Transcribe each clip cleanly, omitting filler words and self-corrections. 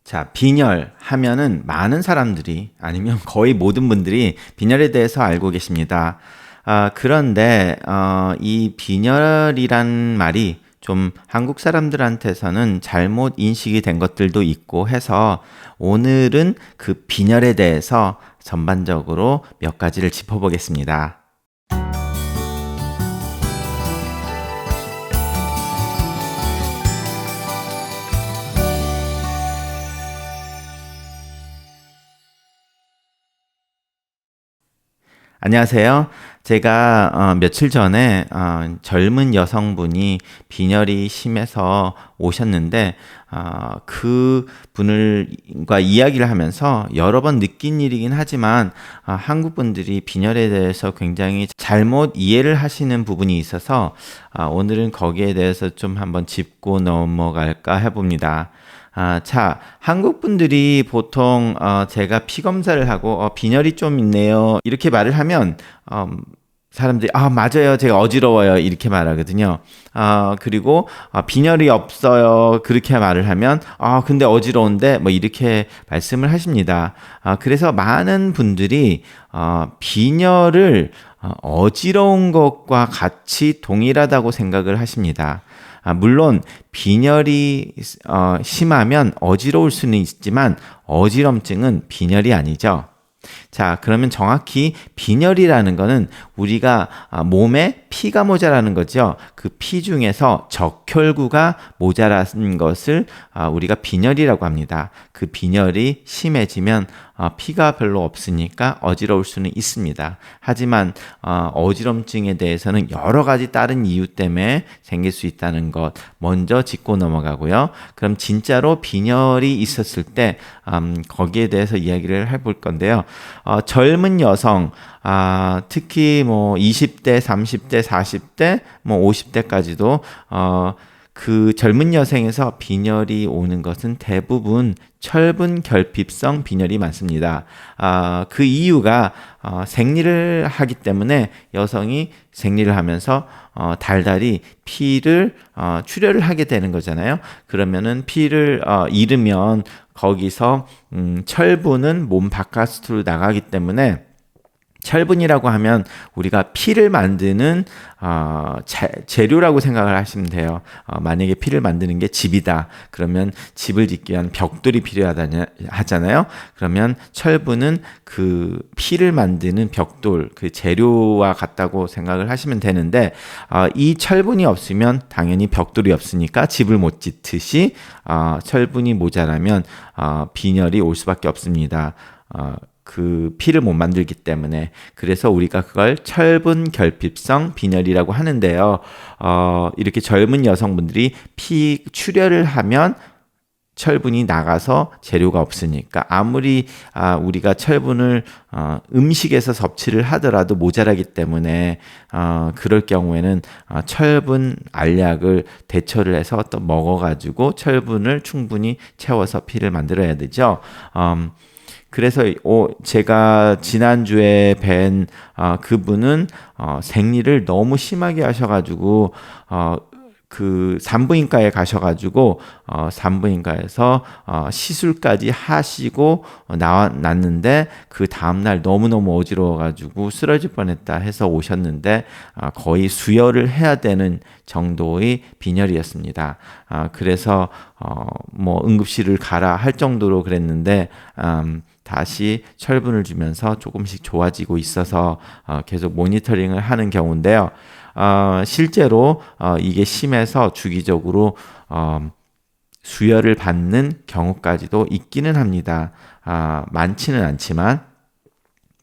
자, 빈혈 하면은 많은 사람들이 아니면 거의 모든 분들이 빈혈에 대해서 알고 계십니다. 그런데 이 빈혈이란 말이 좀 한국 사람들한테서는 잘못 인식이 된 것들도 있고 해서 오늘은 그 빈혈에 대해서 전반적으로 몇 가지를 짚어보겠습니다. 안녕하세요. 제가 며칠 전에 젊은 여성분이 빈혈이 심해서 오셨는데 그 분과 이야기를 하면서 여러 번 느낀 일이긴 하지만 한국 분들이 빈혈에 대해서 굉장히 잘못 이해를 하시는 부분이 있어서 오늘은 거기에 대해서 좀 한번 짚고 넘어갈까 해봅니다. 자, 한국 분들이 보통 제가 피 검사를 하고 빈혈이 좀 있네요. 이렇게 말을 하면 사람들이 맞아요. 제가 어지러워요. 이렇게 말하거든요. 그리고 빈혈이 없어요. 그렇게 말을 하면 근데 어지러운데 뭐 이렇게 말씀을 하십니다. 그래서 많은 분들이 빈혈을 어지러운 것과 같이 동일하다고 생각을 하십니다. 물론 빈혈이 심하면 어지러울 수는 있지만 어지럼증은 빈혈이 아니죠. 자, 그러면 정확히 빈혈이라는 거는 우리가 몸에 피가 모자라는 거죠. 그 피 중에서 적혈구가 모자란 것을 우리가 빈혈이라고 합니다. 그 빈혈이 심해지면 피가 별로 없으니까 어지러울 수는 있습니다. 하지만 어지럼증에 대해서는 여러 가지 다른 이유 때문에 생길 수 있다는 것 먼저 짚고 넘어가고요. 그럼 진짜로 빈혈이 있었을 때 거기에 대해서 이야기를 해볼 건데요. 젊은 여성 특히 뭐 20대, 30대, 40대, 뭐 50대까지도 그 젊은 여성에서 빈혈이 오는 것은 대부분 철분 결핍성 빈혈이 많습니다. 그 이유가 생리를 하기 때문에 여성이 생리를 하면서 달달이 피를 출혈을 하게 되는 거잖아요. 그러면은 피를 잃으면 거기서 철분은 몸 바깥으로 나가기 때문에 철분이라고 하면 우리가 피를 만드는 재료라고 생각을 하시면 돼요. 만약에 피를 만드는 게 집이다. 그러면 집을 짓기 위한 벽돌이 필요하잖아요. 그러면 철분은 그 피를 만드는 벽돌, 그 재료와 같다고 생각을 하시면 되는데 이 철분이 없으면 당연히 벽돌이 없으니까 집을 못 짓듯이 철분이 모자라면 빈혈이 올 수밖에 없습니다. 그 피를 못 만들기 때문에. 그래서 우리가 그걸 철분 결핍성 빈혈이라고 하는데요. 이렇게 젊은 여성분들이 피 출혈을 하면 철분이 나가서 재료가 없으니까 아무리 우리가 철분을 음식에서 섭취를 하더라도 모자라기 때문에 그럴 경우에는 철분 알약을 대처를 해서 또 먹어가지고 철분을 충분히 채워서 피를 만들어야 되죠. 그래서 제가 지난주에 뵌 그분은 생리를 너무 심하게 하셔가지고 그 산부인과에 가셔가지고 산부인과에서 시술까지 하시고 났는데 그 다음날 너무너무 어지러워가지고 쓰러질 뻔했다 해서 오셨는데 거의 수혈을 해야 되는 정도의 빈혈이었습니다. 그래서 뭐 응급실을 가라 할 정도로 그랬는데 다시 철분을 주면서 조금씩 좋아지고 있어서 계속 모니터링을 하는 경우인데요. 실제로 이게 심해서 주기적으로 수혈을 받는 경우까지도 있기는 합니다. 많지는 않지만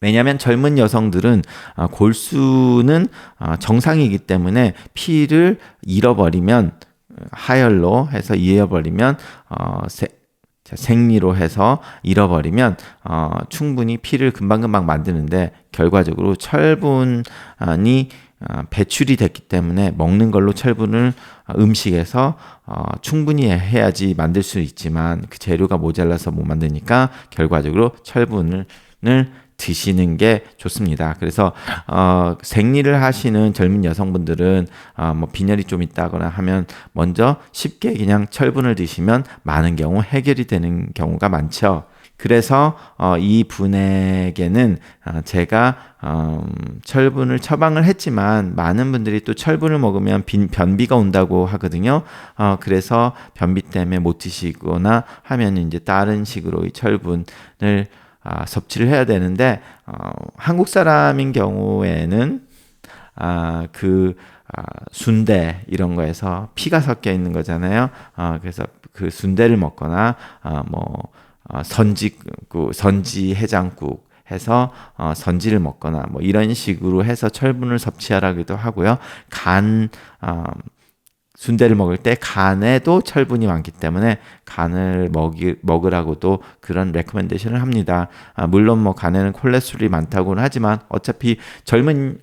왜냐하면 젊은 여성들은 골수는 정상이기 때문에 피를 잃어버리면 하혈로 해서 잃어버리면 생리로 해서 잃어버리면 충분히 피를 금방금방 만드는데 결과적으로 철분이 배출이 됐기 때문에 먹는 걸로 철분을 음식에서 충분히 해야지 만들 수 있지만 그 재료가 모자라서 못 만드니까 결과적으로 철분을 드시는 게 좋습니다. 그래서 생리를 하시는 젊은 여성분들은 뭐 빈혈이 좀 있다거나 하면 먼저 쉽게 그냥 철분을 드시면 많은 경우 해결이 되는 경우가 많죠. 그래서 이 분에게는 제가 철분을 처방을 했지만 많은 분들이 또 철분을 먹으면 변비가 온다고 하거든요. 그래서 변비 때문에 못 드시거나 하면 이제 다른 식으로 이 철분을 섭취를 해야 되는데 한국 사람인 경우에는 순대 이런 거에서 피가 섞여 있는 거잖아요. 그래서 그 순대를 먹거나 선지 해장국 해서 선지를 먹거나 뭐 이런 식으로 해서 철분을 섭취하라기도 하고요. 순대를 먹을 때 간에도 철분이 많기 때문에 간을 먹으라고도 그런 레코멘데이션을 합니다. 물론 뭐 간에는 콜레스테롤이 많다고는 하지만 어차피 젊은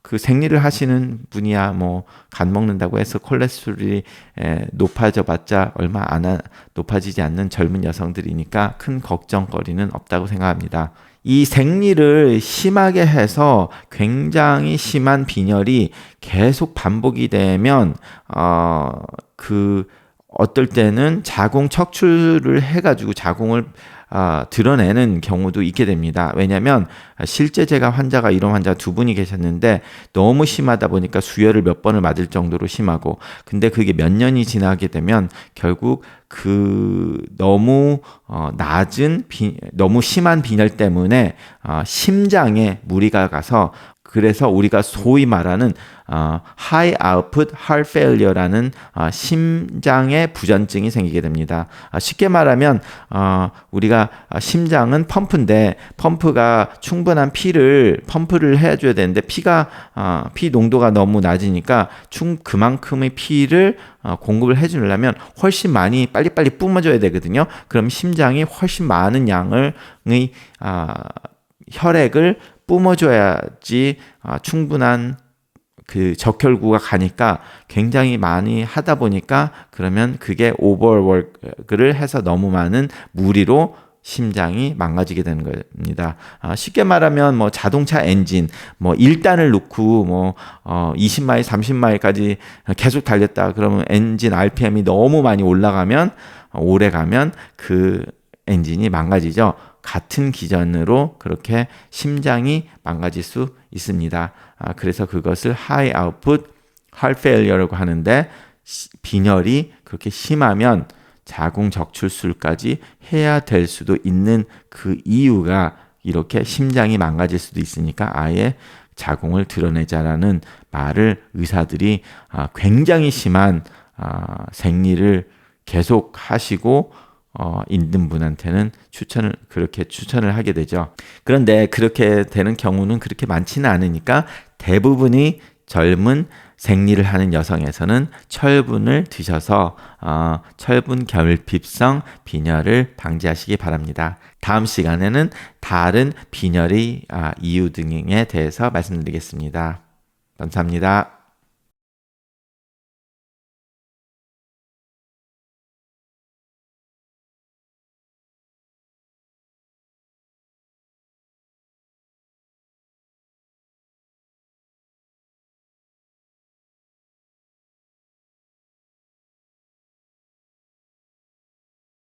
그 생리를 하시는 분이야 뭐 간 먹는다고 해서 콜레스테롤이 높아져 봤자 얼마 높아지지 않는 젊은 여성들이니까 큰 걱정거리는 없다고 생각합니다. 이 생리를 심하게 해서 굉장히 심한 빈혈이 계속 반복이 되면 어떨 때는 자궁 척추를 해가지고 자궁을 드러내는 경우도 있게 됩니다. 왜냐하면 실제 제가 이런 환자 두 분이 계셨는데 너무 심하다 보니까 수혈을 몇 번을 맞을 정도로 심하고 근데 그게 몇 년이 지나게 되면 결국 너무 너무 심한 빈혈 때문에 심장에 무리가 가서 그래서 우리가 소위 말하는 high output heart failure라는 심장의 부전증이 생기게 됩니다. 쉽게 말하면 우리가 심장은 펌프인데 펌프가 충분한 펌프를 해줘야 되는데 피 농도가 너무 낮으니까 그만큼의 피를 공급을 해주려면 훨씬 많이 빨리빨리 뿜어줘야 되거든요. 그럼 심장이 훨씬 많은 양의 혈액을 뿜어줘야지 충분한 그 적혈구가 가니까 굉장히 많이 하다 보니까 그러면 그게 오버워크를 해서 너무 많은 무리로 심장이 망가지게 되는 겁니다. 쉽게 말하면 뭐 자동차 엔진 1단을 놓고 20마일, 30마일까지 계속 달렸다. 그러면 엔진 RPM이 너무 많이 올라가면 오래 가면 그 엔진이 망가지죠. 같은 기전으로 그렇게 심장이 망가질 수 있습니다. 그래서 그것을 high output heart failure라고 하는데 빈혈이 그렇게 심하면 자궁 적출술까지 해야 될 수도 있는 그 이유가 이렇게 심장이 망가질 수도 있으니까 아예 자궁을 드러내자라는 말을 의사들이 굉장히 심한 생리를 계속 하시고 있는 분한테는 그렇게 추천을 하게 되죠. 그런데 그렇게 되는 경우는 그렇게 많지는 않으니까 대부분이 젊은 생리를 하는 여성에서는 철분을 드셔서 철분 결핍성 빈혈을 방지하시기 바랍니다. 다음 시간에는 다른 빈혈의 이유 등에 대해서 말씀드리겠습니다. 감사합니다.